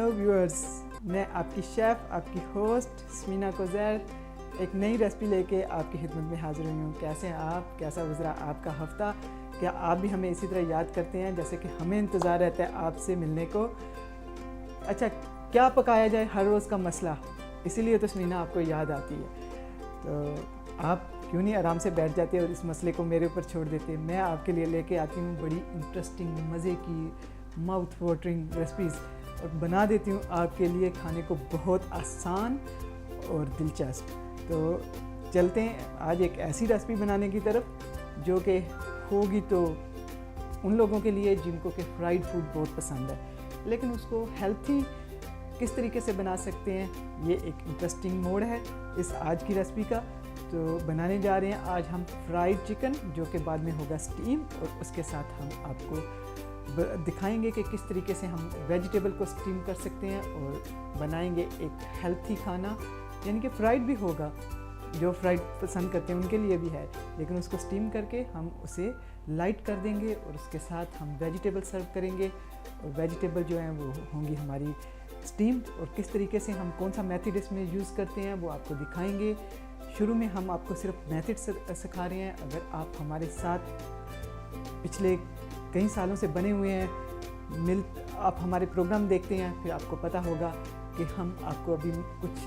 Hello viewers, मैं आपकी chef, आपकी होस्ट स्मीना कोज़ैर एक नई रेसिपी लेके आपकी खिदमत में हाज़िर हुई हूँ। कैसे हैं आप? कैसा गुज़रा आपका हफ़्ता? क्या आप भी हमें इसी तरह याद करते हैं जैसे कि हमें इंतज़ार रहता है आपसे मिलने को? अच्छा, क्या पकाया जाए हर रोज़ का मसला, इसीलिए तो स्मीना आपको याद आती है। तो आप क्यों नहीं आराम से बैठ जाते और इस मसले को मेरे ऊपर छोड़ देते। मैं आपके लिए लेके आती हूँ बड़ी इंटरेस्टिंग, मज़े की, माउथ वाटरिंग रेसिपीज़ और बना देती हूँ आपके लिए खाने को बहुत आसान और दिलचस्प। तो चलते हैं आज एक ऐसी रेसिपी बनाने की तरफ जो कि होगी तो उन लोगों के लिए जिनको कि फ्राइड फूड बहुत पसंद है, लेकिन उसको हेल्थी किस तरीके से बना सकते हैं, ये एक इंटरेस्टिंग मोड है इस आज की रेसिपी का। तो बनाने जा रहे हैं आज हम फ्राइड चिकन, जो कि बाद में होगा स्टीम, और उसके साथ हम आपको दिखाएंगे कि किस तरीके से हम वेजिटेबल को स्टीम कर सकते हैं और बनाएंगे एक हेल्थी खाना, यानी कि फ्राइड भी होगा, जो फ्राइड पसंद करते हैं उनके लिए भी है, लेकिन उसको स्टीम करके हम उसे लाइट कर देंगे और उसके साथ हम वेजिटेबल सर्व करेंगे। और वेजिटेबल जो हैं वो होंगी हमारी स्टीम्ड, और किस तरीके से हम कौन सा मेथड इसमें यूज़ करते हैं वो आपको दिखाएंगे। शुरू में हम आपको सिर्फ मेथड सिखा रहे हैं। अगर आप हमारे साथ पिछले कई सालों से बने हुए हैं, आप हमारे प्रोग्राम देखते हैं, फिर आपको पता होगा कि हम आपको अभी कुछ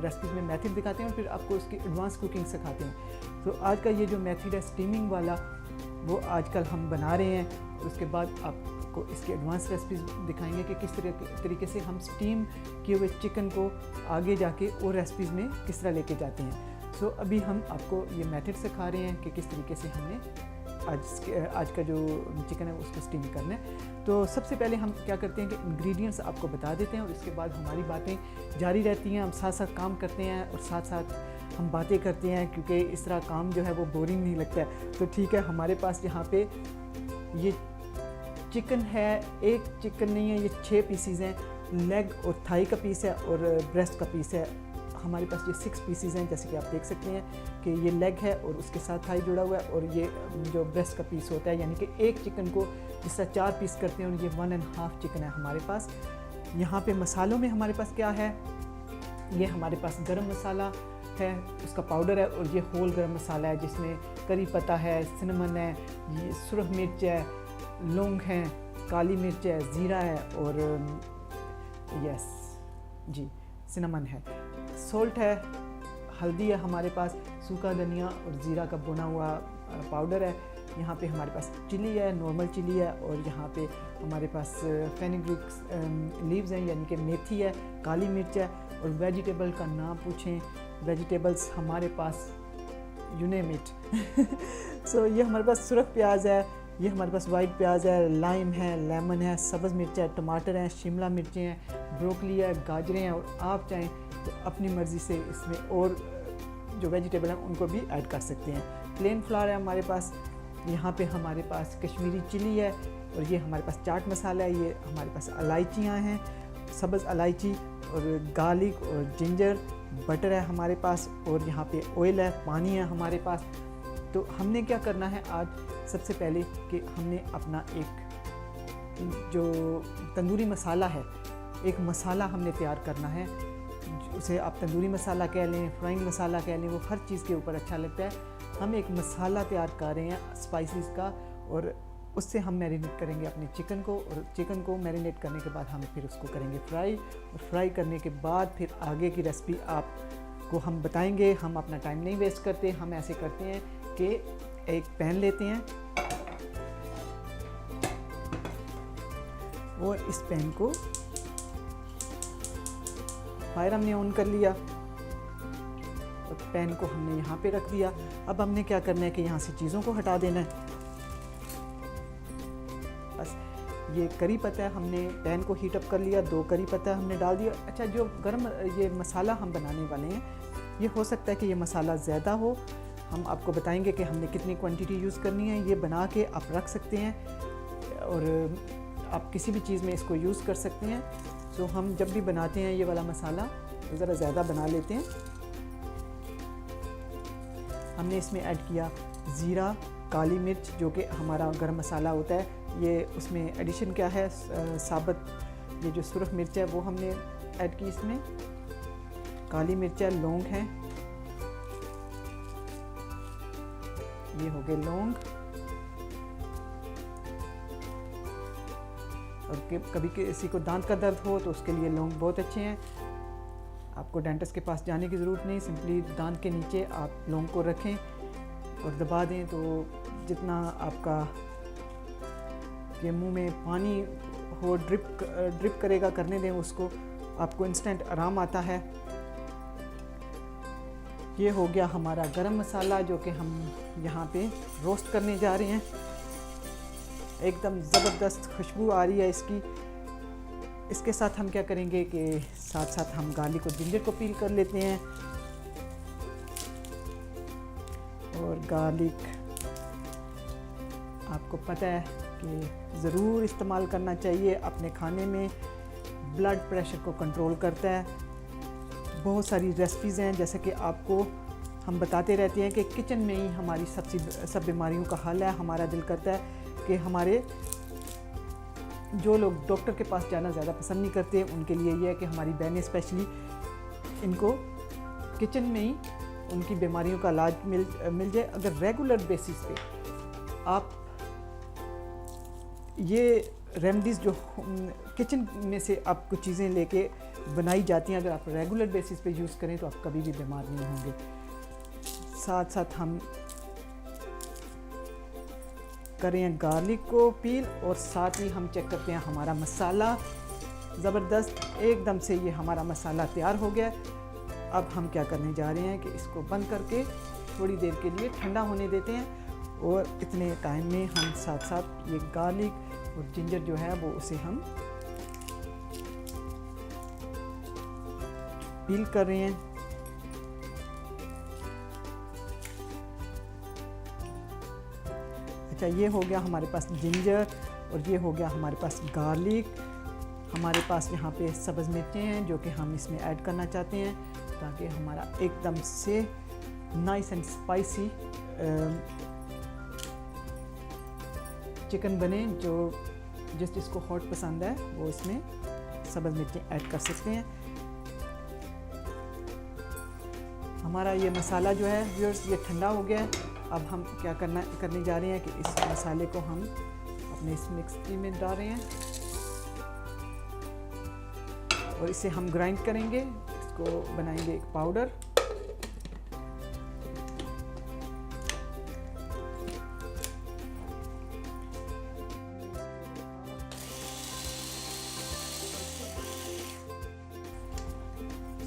रेसिपी में मेथड दिखाते हैं और फिर आपको उसकी एडवांस कुकिंग सिखाते हैं। तो आज का ये जो मेथड है स्टीमिंग वाला, वो आजकल हम बना रहे हैं। उसके बाद आपको इसके एडवांस रेसिपीज दिखाएंगे कि किस तरीके से हम स्टीम किए हुए चिकन को आगे जाके और रेसिपीज़ में किस तरह लेके जाते हैं। सो अभी हम आपको ये मेथड सिखा रहे हैं कि किस तरीके से हमने आज का जो चिकन है उसको स्टीम करना है। तो सबसे पहले हम क्या करते हैं कि इंग्रेडिएंट्स आपको बता देते हैं और इसके बाद हमारी बातें जारी रहती हैं। हम साथ साथ काम करते हैं और साथ साथ हम बातें करते हैं, क्योंकि इस तरह काम जो है वो बोरिंग नहीं लगता है। तो ठीक है, हमारे पास यहाँ पे ये चिकन है, एक चिकन नहीं है, ये 6 पीसीज़ हैं। लेग और थाई का पीस है और ब्रेस्ट का पीस है। हमारे पास ये 6 पीसीज़ हैं, जैसे कि आप देख सकते हैं कि ये लेग है और उसके साथ थाई जुड़ा हुआ है, और ये जो ब्रेस्ट का पीस होता है, यानी कि एक चिकन को जिस तरह 4 पीस करते हैं, और ये 1.5 चिकन है हमारे पास। यहाँ पे मसालों में हमारे पास क्या है, ये हमारे पास गरम मसाला है, उसका पाउडर है, और ये होल गरम मसाला है जिसमें करी पत्ता है, सिनेमन है, ये सुरख मिर्च है, लौंग है, काली मिर्च है, ज़ीरा है, और यस जी सिनेमन है, सोल्ट है, हल्दी है हमारे पास, सूखा धनिया और ज़ीरा का भुना हुआ पाउडर है। यहाँ पे हमारे पास चिली है, नॉर्मल चिली है, और यहाँ पे हमारे पास फेनुग्रीक लीव्स हैं, यानी कि मेथी है, काली मिर्च है, और वेजिटेबल का नाम पूछें, वेजिटेबल्स हमारे पास यू नेम इट। सो ये हमारे पास सुरख प्याज है, ये हमारे पास वाइट प्याज है, लाइम है, लेमन है, सब्ज़ मिर्च है, टमाटर हैं, शिमला मिर्चें हैं, ब्रोकली है, गाजरें हैं, और आप चाहें तो अपनी मर्ज़ी से इसमें और जो वेजिटेबल हैं उनको भी ऐड कर सकते हैं। प्लेन फ्लावर है हमारे पास, यहाँ पे हमारे पास कश्मीरी चिली है, और ये हमारे पास चाट मसाला है, ये हमारे पास इलायचियाँ हैं, सब्ज़ इलायची, और गार्लिक और जिंजर, बटर है हमारे पास, और यहाँ पे ऑयल है, पानी है हमारे पास। तो हमने क्या करना है आज, सबसे पहले कि हमने अपना एक जो तंदूरी मसाला है, एक मसाला हमने तैयार करना है। उसे आप तंदूरी मसाला कह लें, फ्राइंग मसाला कह लें, वो हर चीज़ के ऊपर अच्छा लगता है। हम एक मसाला तैयार कर रहे हैं स्पाइसेस का, और उससे हम मैरिनेट करेंगे अपने चिकन को, और चिकन को मैरिनेट करने के बाद हम फिर उसको करेंगे फ्राई, और फ्राई करने के बाद फिर आगे की रेसिपी आपको हम बताएंगे। हम अपना टाइम नहीं वेस्ट करते, हम ऐसे करते हैं कि एक पैन लेते हैं और इस पैन को फायर हमने ऑन कर लिया और पैन को हमने यहाँ पे रख दिया। अब हमने क्या करना है कि यहाँ से चीज़ों को हटा देना है। बस ये करी पत्ता है, हमने पैन को हीट अप कर लिया, 2 करी पत्ता हमने डाल दिया। अच्छा, जो गरम ये मसाला हम बनाने वाले हैं, ये हो सकता है कि ये मसाला ज़्यादा हो, हम आपको बताएंगे कि हमने कितनी क्वांटिटी यूज़ करनी है। ये बना के आप रख सकते हैं और आप किसी भी चीज़ में इसको यूज़ कर सकते हैं। तो हम जब भी बनाते हैं ये वाला मसाला तो ज़रा ज़्यादा बना लेते हैं। हमने इसमें ऐड किया ज़ीरा, काली मिर्च, जो कि हमारा गरम मसाला होता है। ये उसमें एडिशन क्या है, साबुत ये जो सुरख मिर्च है वो हमने ऐड की इसमें, काली मिर्च है, लौंग है, ये हो गए लौंग। और कभी किसी को दांत का दर्द हो तो उसके लिए लौंग बहुत अच्छे हैं। आपको डेंटिस्ट के पास जाने की ज़रूरत नहीं, सिंपली दांत के नीचे आप लौंग को रखें और दबा दें, तो जितना आपका के मुंह में पानी हो ड्रिप करेगा, करने दें उसको, आपको इंस्टेंट आराम आता है। ये हो गया हमारा गरम मसाला जो कि हम यहाँ पे रोस्ट करने जा रहे हैं। एकदम ज़बरदस्त खुशबू आ रही है इसकी। इसके साथ हम क्या करेंगे कि साथ साथ हम गार्लिक और जिंजर को पील कर लेते हैं। और गार्लिक आपको पता है कि ज़रूर इस्तेमाल करना चाहिए अपने खाने में, ब्लड प्रेशर को कंट्रोल करता है। बहुत सारी रेसिपीज़ हैं जैसे कि आपको हम बताते रहते हैं कि किचन में ही हमारी सब बीमारियों का हल है। हमारा दिल करता है कि हमारे जो लोग डॉक्टर के पास जाना ज़्यादा पसंद नहीं करते, उनके लिए ये है कि हमारी बहनें स्पेशली इनको किचन में ही उनकी बीमारियों का इलाज मिल जाए। अगर रेगुलर बेसिस पे आप ये रेमडीज़ जो किचन में से आपको चीज़ें लेके बनाई जाती हैं, अगर आप रेगुलर बेसिस पे यूज़ करें तो आप कभी भी बीमार नहीं होंगे। साथ साथ हम करें गार्लिक को पील और साथ ही हम चेक करते हैं हमारा मसाला। ज़बरदस्त एकदम से ये हमारा मसाला तैयार हो गया। अब हम क्या करने जा रहे हैं कि इसको बंद करके थोड़ी देर के लिए ठंडा होने देते हैं और इतने टाइम में हम साथ साथ ये गार्लिक और जिंजर जो है वो उसे हम पील कर रहे हैं। अच्छा, ये हो गया हमारे पास जिंजर और ये हो गया हमारे पास गार्लिक। हमारे पास यहाँ पे सब्ज़ मिर्चें हैं जो कि हम इसमें ऐड करना चाहते हैं ताकि हमारा एकदम से नाइस एंड स्पाइसी चिकन बने। जो जिसको हॉट पसंद है वो इसमें सब्ज़ मिर्चें ऐड कर सकते हैं। हमारा ये मसाला जो है व्यूअर्स ये ठंडा हो गया है। अब हम क्या करने जा रहे हैं कि इस मसाले को हम अपने इस मिक्सी में डाल रहे हैं और इसे हम ग्राइंड करेंगे, इसको बनाएंगे एक पाउडर।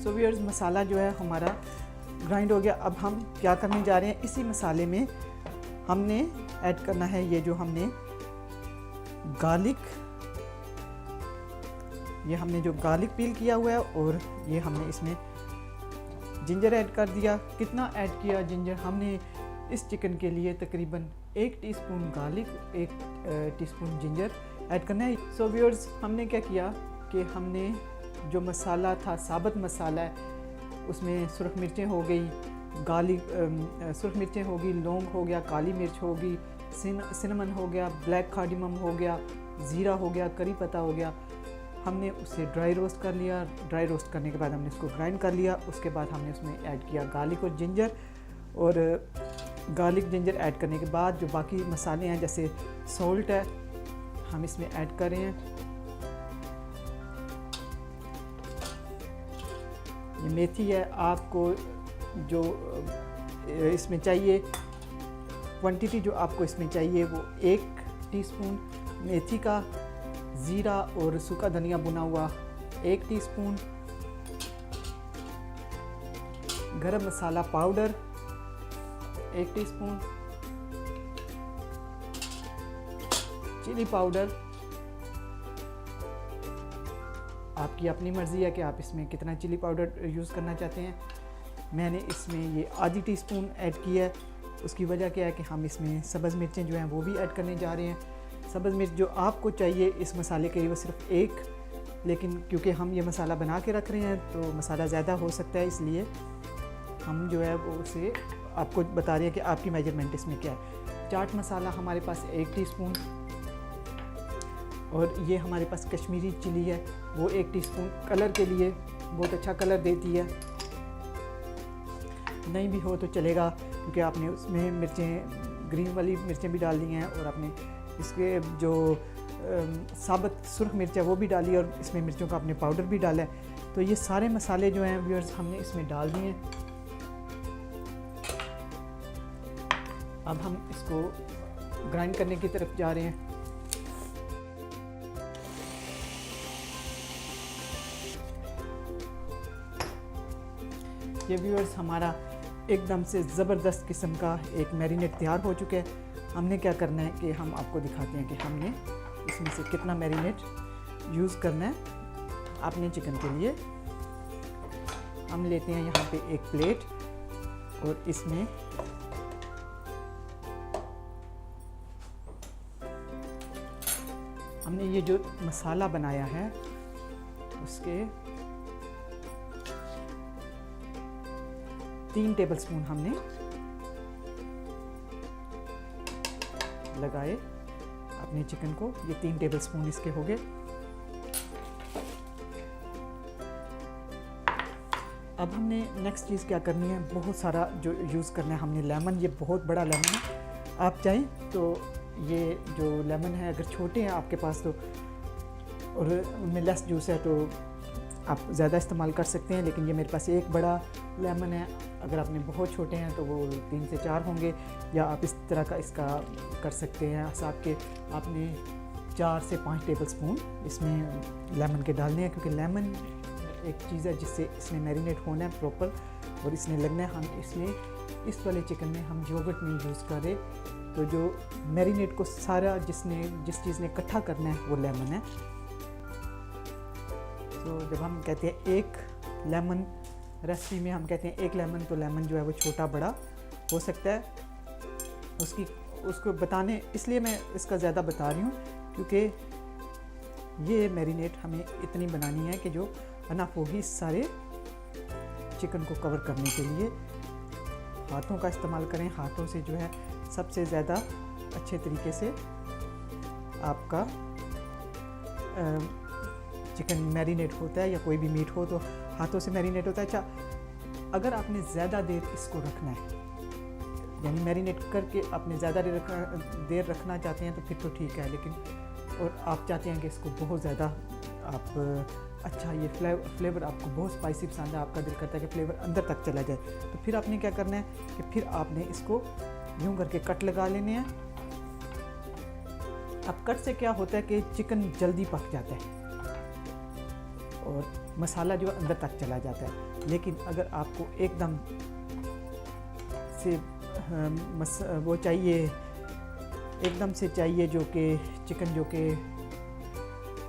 सो व्यूअर्स मसाला जो है हमारा ग्राइंड हो गया। अब हम क्या करने जा रहे हैं, इसी मसाले में हमने ऐड करना है ये जो हमने गार्लिक, ये हमने जो गार्लिक पील किया हुआ है और ये हमने इसमें जिंजर ऐड कर दिया। कितना ऐड किया जिंजर हमने इस चिकन के लिए? तकरीबन 1 teaspoon garlic, 1 teaspoon ginger add करना है। सो व्यूअर्स हमने क्या किया कि हमने जो मसाला था, साबुत मसाला है, उसमें सुरख मिर्चें हो गई, गार्लिक सुरख मिर्चें होगी, लौंग हो गया, काली मिर्च होगी, सिनेमन हो गया, ब्लैक कार्डिमम हो गया, ज़ीरा हो गया, करी पत्ता हो गया। हमने उसे ड्राई रोस्ट कर लिया। ड्राई रोस्ट करने के बाद हमने इसको ग्राइंड कर लिया। उसके बाद हमने उसमें ऐड किया गार्लिक और जिंजर। और गार्लिक जिंजर ऐड करने के बाद जो बाकी मसाले हैं जैसे सॉल्ट है हम इसमें ऐड कर रहे हैं। ये मेथी है, आपको जो इसमें चाहिए क्वांटिटी जो आपको इसमें चाहिए वो 1 टीस्पून मेथी का, ज़ीरा और सूखा धनिया भुना हुआ 1 टीस्पून, गरम मसाला पाउडर 1 टीस्पून, चिली पाउडर आपकी अपनी मर्ज़ी है कि आप इसमें कितना चिली पाउडर यूज़ करना चाहते हैं। मैंने इसमें ये आधी टीस्पून ऐड किया है। उसकी वजह क्या है कि हम इसमें सब्ज़ मिर्चें जो हैं वो भी ऐड करने जा रहे हैं। सब्ज़ मिर्च जो आपको चाहिए इस मसाले के लिए वो सिर्फ 1, लेकिन क्योंकि हम ये मसाला बना के रख रहे हैं तो मसाला ज़्यादा हो सकता है, इसलिए हम जो है वो उसे आपको बता रहे हैं कि आपकी मेजरमेंट इसमें क्या है। चाट मसाला हमारे पास 1 टीस्पून, और ये हमारे पास कश्मीरी चिली है, वो 1 टीस्पून कलर के लिए, बहुत अच्छा कलर देती है। नहीं भी हो तो चलेगा, क्योंकि आपने उसमें मिर्चें, ग्रीन वाली मिर्चें भी डाल दी हैं, और आपने इसके जो साबुत सुर्ख मिर्च है वो भी डाली, और इसमें मिर्चों का आपने पाउडर भी डाला है। तो ये सारे मसाले जो हैं व्यूअर्स हमने इसमें डाल दिए हैं। अब हम इसको ग्राइंड करने की तरफ जा रहे हैं। ये व्यूअर्स हमारा एकदम से ज़बरदस्त किस्म का एक मैरिनेट तैयार हो चुका है। हमने क्या करना है कि हम आपको दिखाते हैं कि हमने इसमें से कितना मैरिनेट यूज़ करना है अपने चिकन के लिए। हम लेते हैं यहाँ पे एक प्लेट, और इसमें हमने ये जो मसाला बनाया है उसके 3 टेबलस्पून हमने लगाए अपने चिकन को। ये 3 टेबलस्पून इसके हो गए। अब हमने नेक्स्ट चीज़ क्या करनी है, बहुत सारा जो यूज़ करना है हमने लेमन। ये बहुत बड़ा लेमन है, आप चाहें तो ये जो लेमन है अगर छोटे हैं आपके पास तो, और उनमें लेस जूस है तो आप ज़्यादा इस्तेमाल कर सकते हैं, लेकिन ये मेरे पास एक बड़ा लेमन है। अगर आपने बहुत छोटे हैं तो वो 3 से 4 होंगे, या आप इस तरह का इसका कर सकते हैं हिसाब के। आपने 4 से 5 टेबलस्पून इसमें लेमन के डालने हैं, क्योंकि लेमन एक चीज़ है जिससे इसमें मैरिनेट होना है प्रॉपर, और इसमें लगना है। हम इसलिए इस वाले चिकन में हम योगर्ट नहीं यूज़ करें, तो जो मैरिनेट को सारा जिस चीज़ ने इकट्ठा करना है वो लेमन है। तो जब हम कहते हैं एक लेमन, रेसिपी में हम कहते हैं एक लेमन, तो लेमन जो है वो छोटा बड़ा हो सकता है। उसको बताने इसलिए मैं इसका ज़्यादा बता रही हूँ, क्योंकि ये मैरिनेट हमें इतनी बनानी है कि जो अनफ होगी सारे चिकन को कवर करने के लिए। हाथों का इस्तेमाल करें, हाथों से जो है सबसे ज़्यादा अच्छे तरीके से आपका चिकन मैरिनेट होता है, या कोई भी मीट हो तो हाथों से मैरिनेट होता है। अच्छा, अगर आपने ज़्यादा देर इसको रखना है, यानी मैरिनेट करके आपने ज़्यादा देर रखना चाहते हैं तो फिर तो ठीक है, लेकिन और आप चाहते हैं कि इसको बहुत ज़्यादा आप अच्छा ये फ्लेवर आपको बहुत स्पाइसी पसंद है, आपका दिल करता है कि फ्लेवर अंदर तक चला जाए, तो फिर आपने क्या करना है कि फिर आपने इसको यूँ करके कट लगा लेने हैं। अब कट से क्या होता है कि चिकन जल्दी पक जाता है और मसाला जो अंदर तक चला जाता है। लेकिन अगर आपको एकदम से वो चाहिए, एकदम से चाहिए जो कि चिकन जो कि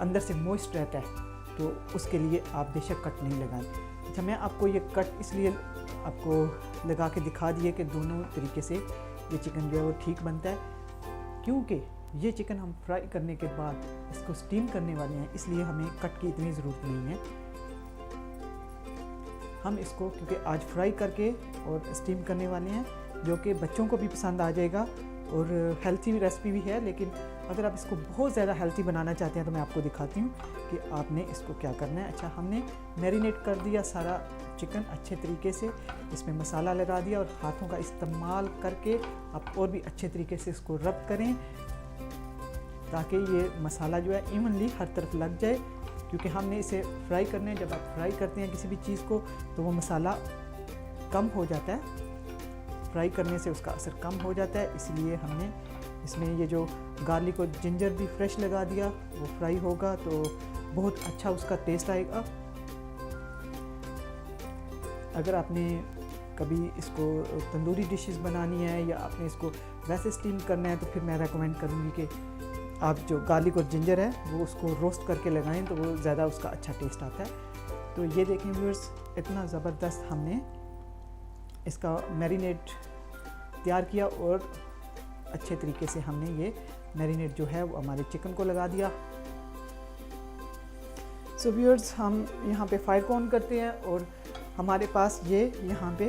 अंदर से मॉइस्ट रहता है, तो उसके लिए आप बेशक कट नहीं लगाएं। अच्छा, मैं आपको ये कट इसलिए आपको लगा के दिखा दिए कि दोनों तरीके से ये चिकन जो है वो ठीक बनता है, क्योंकि ये चिकन हम फ्राई करने के बाद इसको स्टीम करने वाले हैं, इसलिए हमें कट की इतनी ज़रूरत नहीं है। हम इसको क्योंकि आज फ्राई करके और स्टीम करने वाले हैं, जो कि बच्चों को भी पसंद आ जाएगा और हेल्थी रेसिपी भी है। लेकिन अगर आप इसको बहुत ज़्यादा हेल्थी बनाना चाहते हैं तो मैं आपको दिखाती हूँ कि आपने इसको क्या करना है। अच्छा, हमने मैरिनेट कर दिया सारा चिकन अच्छे तरीके से, इसमें मसाला लगा दिया, और हाथों का इस्तेमाल करके आप और भी अच्छे तरीके से इसको रब करें ताकि ये मसाला जो है इवनली हर तरफ लग जाए, क्योंकि हमने इसे फ्राई करना है। जब आप फ्राई करते हैं किसी भी चीज़ को तो वो मसाला कम हो जाता है, फ्राई करने से उसका असर कम हो जाता है। इसलिए हमने इसमें ये जो गार्लिक और जिंजर भी फ्रेश लगा दिया, वो फ्राई होगा तो बहुत अच्छा उसका टेस्ट आएगा। अगर आपने कभी इसको तंदूरी डिशेस बनानी है या आपने इसको वैसे स्टीम करना है तो फिर मैं रेकमेंड करूँगी कि आप जो गार्लिक और जिंजर है वो उसको रोस्ट करके लगाएं, तो वो ज़्यादा उसका अच्छा टेस्ट आता है। तो ये देखें व्यूअर्स, इतना ज़बरदस्त हमने इसका मैरिनेट तैयार किया और अच्छे तरीके से हमने ये मैरिनेट जो है वो हमारे चिकन को लगा दिया। सो व्यूअर्स, हम यहाँ पे फायर को ऑन करते हैं और हमारे पास ये यहाँ पे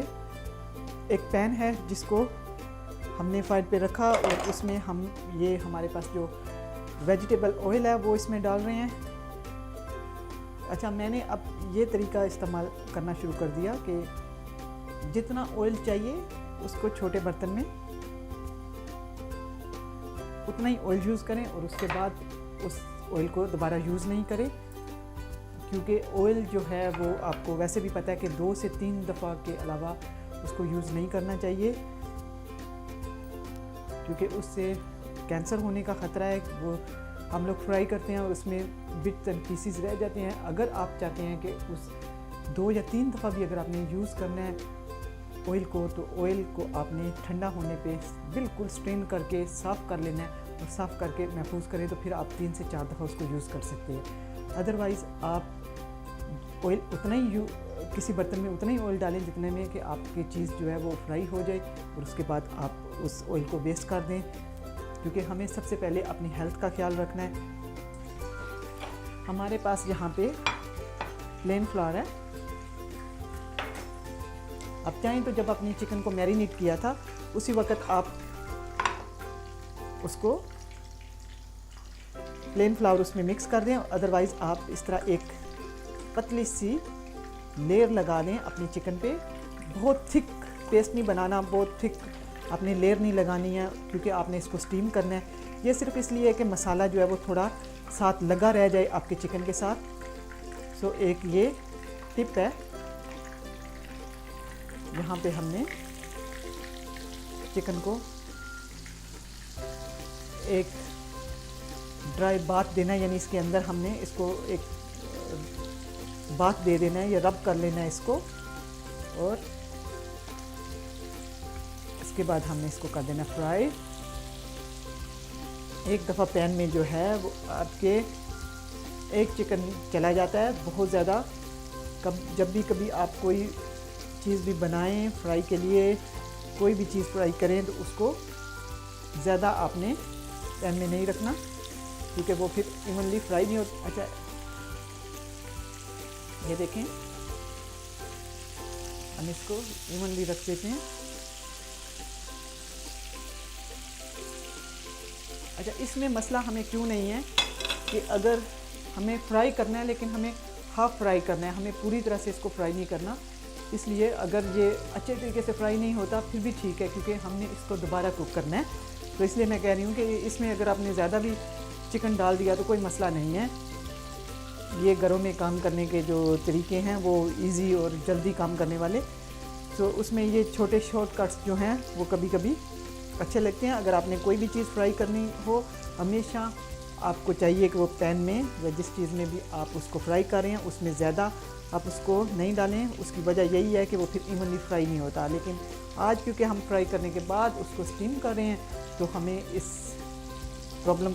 एक पैन है जिसको हमने फायर पे रखा, और उसमें हम ये हमारे पास जो वेजिटेबल ऑयल है वो इसमें डाल रहे हैं। अच्छा, मैंने अब ये तरीका इस्तेमाल करना शुरू कर दिया कि जितना ऑयल चाहिए उसको छोटे बर्तन में उतना ही ऑयल यूज़ करें और उसके बाद उस ऑयल को दोबारा यूज़ नहीं करें, क्योंकि ऑयल जो है वो आपको वैसे भी पता है कि 2 से 3 दफ़ा के अलावा उसको यूज़ नहीं करना चाहिए, क्योंकि उससे कैंसर होने का ख़तरा है। वो हम लोग फ्राई करते हैं और उसमें बिट्स एंड पीसीज रह जाते हैं। अगर आप चाहते हैं कि उस 2 या 3 दफ़ा भी अगर आपने यूज़ करना है ऑयल को, तो ऑयल को आपने ठंडा होने पे बिल्कुल स्ट्रेन करके साफ़ कर लेना है और साफ़ करके महफूज करें, तो फिर आप 3 से 4 दफ़ा उसको यूज़ कर सकते हैं। अदरवाइज़ आप ऑयल उतना ही किसी बर्तन में उतना ही ऑयल डालें जितने में कि आपकी चीज़ जो है वो फ्राई हो जाए, और उसके बाद आप उस ऑयल को वेस्ट कर दें, क्योंकि हमें सबसे पहले अपनी हेल्थ का ख्याल रखना है। हमारे पास यहाँ पे प्लेन फ्लावर है। आप चाहें तो जब अपनी चिकन को मैरिनेट किया था उसी वक्त आप उसको प्लेन फ्लावर उसमें मिक्स कर दें, अदरवाइज़ आप इस तरह एक पतली सी लेयर लगा दें अपनी चिकन पे। बहुत थिक पेस्ट नहीं बनाना, बहुत थिक आपने लेयर नहीं लगानी है, क्योंकि आपने इसको स्टीम करना है। ये सिर्फ इसलिए है कि मसाला जो है वो थोड़ा साथ लगा रह जाए आपके चिकन के साथ। सो एक ये टिप है। यहाँ पे हमने चिकन को एक ड्राई बाथ देना है, यानी इसके अंदर हमने इसको एक बाथ दे देना है या रब कर लेना है इसको, और इसके बाद हमने इसको कर देना फ्राई। एक दफ़ा पैन में जो है वो आपके एक चिकन चला जाता है बहुत ज़्यादा। जब भी कभी आप कोई चीज़ भी बनाएं फ्राई के लिए, कोई भी चीज़ फ्राई करें, तो उसको ज़्यादा आपने पैन में नहीं रखना, क्योंकि वो फिर इवनली फ्राई नहीं होता। अच्छा, ये देखें, हम इसको इवनली रख देते हैं। अच्छा, इसमें मसला हमें क्यों नहीं है कि अगर हमें फ्राई करना है लेकिन हमें हाफ़ फ्राई करना है, हमें पूरी तरह से इसको फ्राई नहीं करना। इसलिए अगर ये अच्छे तरीके से फ्राई नहीं होता फिर भी ठीक है, क्योंकि हमने इसको दोबारा कुक करना है। तो इसलिए मैं कह रही हूँ कि इसमें अगर आपने ज़्यादा भी चिकन डाल दिया तो कोई मसला नहीं है। ये घरों में काम करने के जो तरीके हैं वो इजी और जल्दी काम करने वाले, तो उसमें ये छोटे शॉर्टकट्स जो हैं वो कभी कभी अच्छे लगते हैं। अगर आपने कोई भी चीज़ फ्राई करनी हो, हमेशा आपको चाहिए कि वो पैन में या जिस चीज़ में भी आप उसको फ्राई कर रहे हैं उसमें ज़्यादा आप उसको नहीं डालें। उसकी वजह यही है कि वो फिर इवनली फ्राई नहीं होता। लेकिन आज क्योंकि हम फ्राई करने के बाद उसको स्टीम कर रहे हैं, तो हमें इस प्रॉब्लम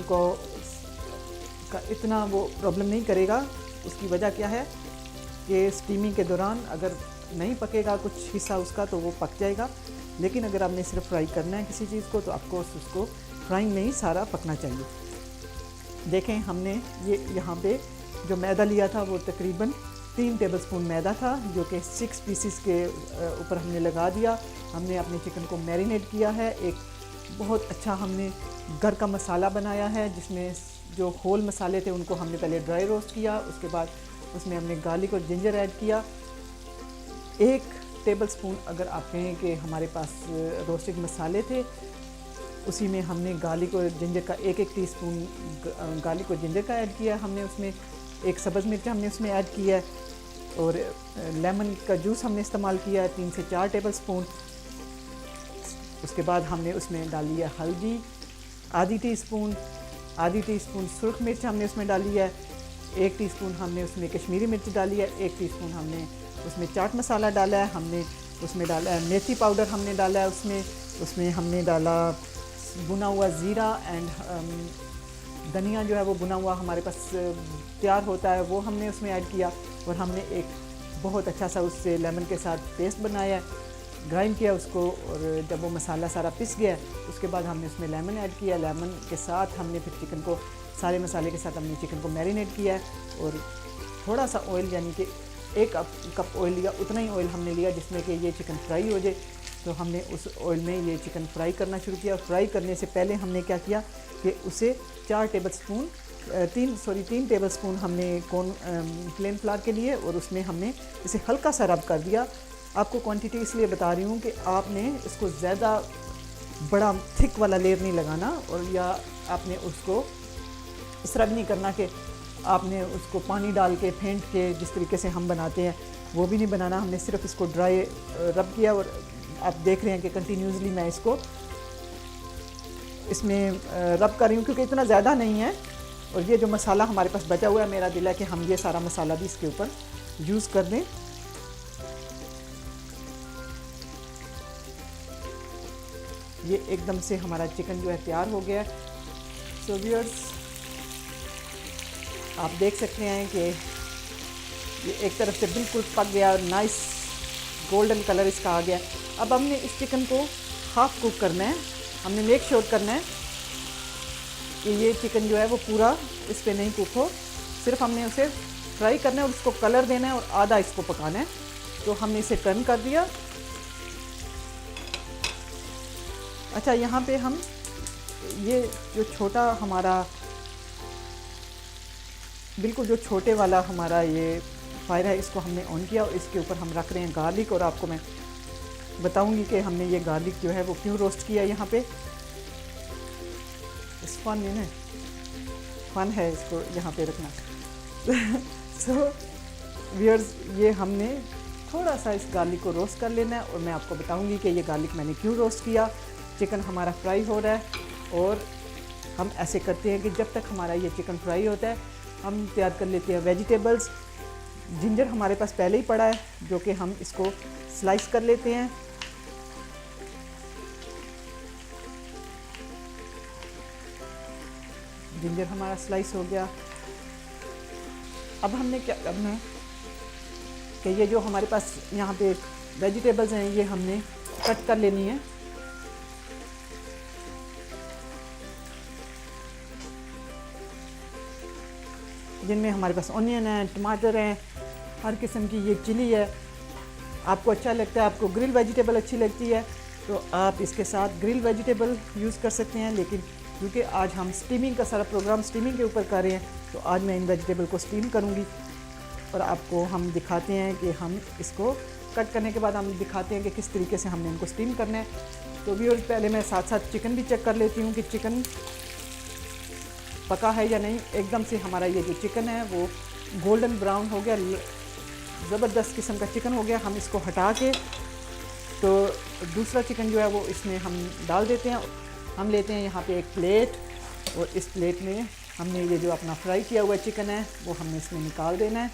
का इतना वो प्रॉब्लम नहीं करेगा। उसकी वजह क्या है कि स्टीमिंग के दौरान अगर नहीं पकेगा कुछ हिस्सा उसका तो वो पक जाएगा, लेकिन अगर आपने सिर्फ फ्राई करना है किसी चीज़ को तो आपको उसको फ्राइंग में ही सारा पकना चाहिए। देखें, हमने ये यहाँ पे जो मैदा लिया था वो तकरीबन 3 टेबलस्पून मैदा था, जो कि 6 पीसेस के ऊपर हमने लगा दिया। हमने अपने चिकन को मैरिनेट किया है। एक बहुत अच्छा हमने घर का मसाला बनाया है, जिसमें जो होल मसाले थे उनको हमने पहले ड्राई रोस्ट किया, उसके बाद उसमें हमने गार्लिक और जिंजर ऐड किया। 1 टेबलस्पून अगर आप कहें कि हमारे पास रोस्टेड मसाले थे, उसी में हमने गार्लिक और जिंजर का 1-1 टीस्पून गार्लिक और जिंजर का ऐड किया। हमने उसमें 1 सब्ज़ मिर्च हमने उसमें ऐड किया है, और लेमन का जूस हमने इस्तेमाल किया है 3 से 4 टेबलस्पून। उसके बाद हमने उसमें डाली है हल्दी आधी टीस्पून सुर्ख मिर्च हमने उसमें डाली है, 1 टीस्पून हमने उसमें कश्मीरी मिर्च डाली है, 1 टीस्पून हमने उसमें चाट मसाला डाला है, हमने उसमें डाला है मेथी पाउडर हमने डाला है, उसमें हमने डाला भुना हुआ ज़ीरा एंड धनिया जो है वो भुना हुआ हमारे पास तैयार होता है, वो हमने उसमें ऐड किया। और हमने एक बहुत अच्छा सा उससे लेमन के साथ पेस्ट बनाया, ग्राइंड किया उसको, और जब वो मसाला सारा पिस गया उसके बाद हमने उसमें लेमन ऐड किया। लेमन के साथ हमने फिर चिकन को सारे मसाले के साथ हमने चिकन को मैरिनेट किया है, और थोड़ा सा ऑयल यानी कि 1 कप ऑयल लिया, उतना ही ऑयल हमने लिया जिसमें कि ये चिकन फ्राई हो जाए। तो हमने उस ऑयल में ये चिकन फ्राई करना शुरू किया। फ्राई करने से पहले हमने क्या किया कि उसे तीन टेबल स्पून हमने प्लेन फ्लावर के लिए, और उसमें हमने इसे हल्का सा रब कर दिया। आपको क्वांटिटी इसलिए बता रही हूँ कि आपने इसको ज़्यादा बड़ा थिक वाला लेयर नहीं लगाना, और या आपने उसको इस तरह भी नहीं करना कि आपने उसको पानी डाल के फेंट के जिस तरीके से हम बनाते हैं वो भी नहीं बनाना। हमने सिर्फ इसको ड्राई रब किया, और आप देख रहे हैं कि कंटिन्यूसली मैं इसको इसमें रब कर रही हूँ क्योंकि इतना ज़्यादा नहीं है। और ये जो मसाला हमारे पास बचा हुआ है, मेरा दिल है कि हम ये सारा मसाला भी इसके ऊपर यूज़ कर दें। ये एकदम से हमारा चिकन जो है तैयार हो गया है। सो व्यूअर्स, आप देख सकते हैं कि ये एक तरफ से बिल्कुल पक गया और नाइस गोल्डन कलर इसका आ गया। अब हमने इस चिकन को हाफ कुक करना है। हमने मेक श्योर करना है कि ये चिकन जो है वो पूरा इस पर नहीं कुक हो, सिर्फ हमने उसे फ्राई करना है और उसको कलर देना है और आधा इसको पकाना है। तो हमने इसे टर्न कर दिया। अच्छा, यहाँ पे हम ये जो छोटा हमारा बिल्कुल जो छोटे वाला हमारा ये फायर है, इसको हमने ऑन किया और इसके ऊपर हम रख रहे हैं गार्लिक। और आपको मैं बताऊंगी कि हमने ये गार्लिक जो है वो क्यों रोस्ट किया यहाँ पे। इस फन नहीं है, फन है इसको यहाँ पे रखना। सो व्यूअर्स, ये हमने थोड़ा सा इस गार्लिक को रोस्ट कर लेना है, और मैं आपको बताऊंगी कि ये गार्लिक मैंने क्यों रोस्ट किया। चिकन हमारा फ्राई हो रहा है, और हम ऐसे करते हैं कि जब तक हमारा ये चिकन फ्राई होता है हम तैयार कर लेते हैं वेजिटेबल्स। जिंजर हमारे पास पहले ही पड़ा है, जो कि हम इसको स्लाइस कर लेते हैं। जिंजर हमारा स्लाइस हो गया। अब हमने क्या करना है कि ये जो हमारे पास यहाँ पे वेजिटेबल्स हैं ये हमने कट कर लेनी है। जिनमें हमारे पास ऑनियन है, टमाटर हैं, हर किस्म की ये चिली है। आपको अच्छा लगता है, आपको ग्रिल वेजिटेबल अच्छी लगती है तो आप इसके साथ ग्रिल वेजिटेबल यूज़ कर सकते हैं। लेकिन क्योंकि आज हम स्टीमिंग का सारा प्रोग्राम स्टीमिंग के ऊपर कर रहे हैं, तो आज मैं इन वेजिटेबल को स्टीम करूँगी और आपको हम दिखाते हैं कि हम इसको कट करने के बाद हम दिखाते हैं कि किस तरीके से हमने इनको स्टीम करना है। तो व्यूअर्स, पहले मैं साथ साथ चिकन भी चेक कर लेती हूँ कि चिकन पका है या नहीं। एकदम से हमारा ये जो चिकन है वो गोल्डन ब्राउन हो गया, ज़बरदस्त किस्म का चिकन हो गया। हम इसको हटा के तो दूसरा चिकन जो है वो इसमें हम डाल देते हैं। हम लेते हैं यहाँ पे एक प्लेट, और इस प्लेट में हमने ये जो अपना फ्राई किया हुआ चिकन है वो हमने इसमें निकाल देना है।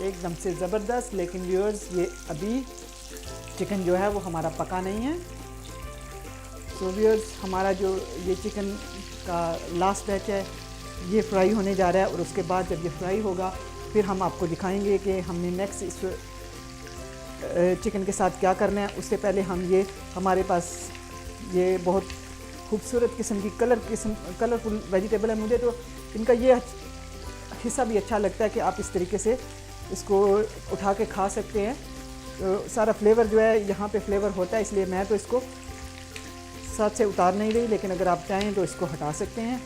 एकदम से ज़बरदस्त। लेकिन व्यूअर्स, ये अभी चिकन जो है वो हमारा पका नहीं है। तो व्यूअर्स, हमारा जो ये चिकन का लास्ट बैच है ये फ्राई होने जा रहा है, और उसके बाद जब ये फ्राई होगा फिर हम आपको दिखाएंगे कि हमने नेक्स्ट इस चिकन के साथ क्या करना है। उससे पहले हम ये हमारे पास ये बहुत खूबसूरत किस्म की कलरफुल वेजिटेबल है। मुझे तो इनका ये हिस्सा भी अच्छा लगता है कि आप इस तरीके से इसको उठा के खा सकते हैं। तो सारा फ्लेवर जो है यहाँ पे फ्लेवर होता है, इसलिए मैं तो इसको साथ से उतार नहीं रही, लेकिन अगर आप चाहें तो इसको हटा सकते हैं।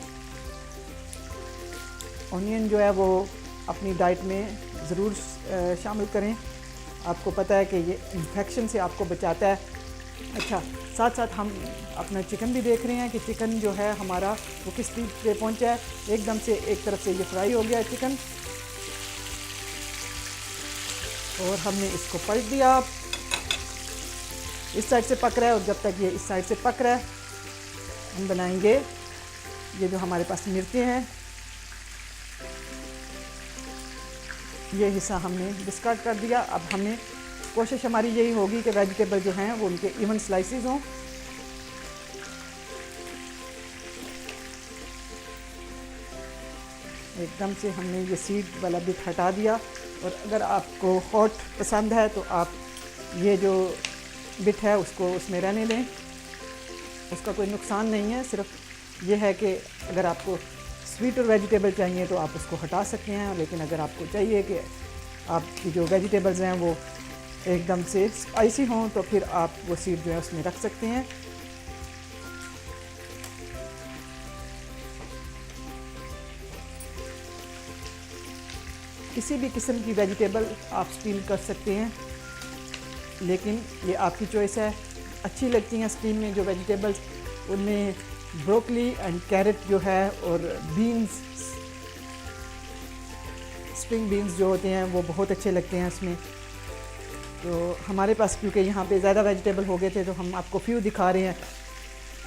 ऑनियन जो है वो अपनी डाइट में ज़रूर शामिल करें। आपको पता है कि ये इन्फेक्शन से आपको बचाता है। अच्छा, साथ साथ हम अपना चिकन भी देख रहे हैं कि चिकन जो है हमारा वो किस स्टेज पे पहुंचा है। एकदम से एक तरफ से ये फ्राई हो गया है चिकन, और हमने इसको पलट दिया। इस साइड से पक रहा है, और जब तक ये इस साइड से पक रहा है हम बनाएंगे ये जो हमारे पास मिर्चें हैं। ये हिस्सा हमने डिस्कार्ड कर दिया। अब हमें कोशिश हमारी यही होगी कि वेजिटेबल जो हैं वो उनके इवन स्लाइसेस हों। एकदम से हमने ये सीड वाला बिट हटा दिया, और अगर आपको हॉट पसंद है तो आप ये जो बिट है उसको उसमें रहने दें, उसका कोई नुकसान नहीं है। सिर्फ ये है कि अगर आपको स्वीट और वेजिटेबल चाहिए तो आप उसको हटा सकते हैं, लेकिन अगर आपको चाहिए कि आपकी जो वेजिटेबल्स हैं वो एकदम से स्पाइसी हों तो फिर आप वो सीड जो है उसमें रख सकते हैं। किसी भी किस्म की वेजिटेबल आप स्टीम कर सकते हैं, लेकिन ये आपकी चॉइस है। अच्छी लगती हैं स्टीम में जो वेजिटेबल्स, उनमें ब्रोकली एंड कैरेट जो है और बीन्स, स्प्रिंग बीन्स जो होते हैं वो बहुत अच्छे लगते हैं इसमें। तो हमारे पास क्योंकि यहाँ पे ज़्यादा वेजिटेबल हो गए थे तो हम आपको फ्यू दिखा रहे हैं,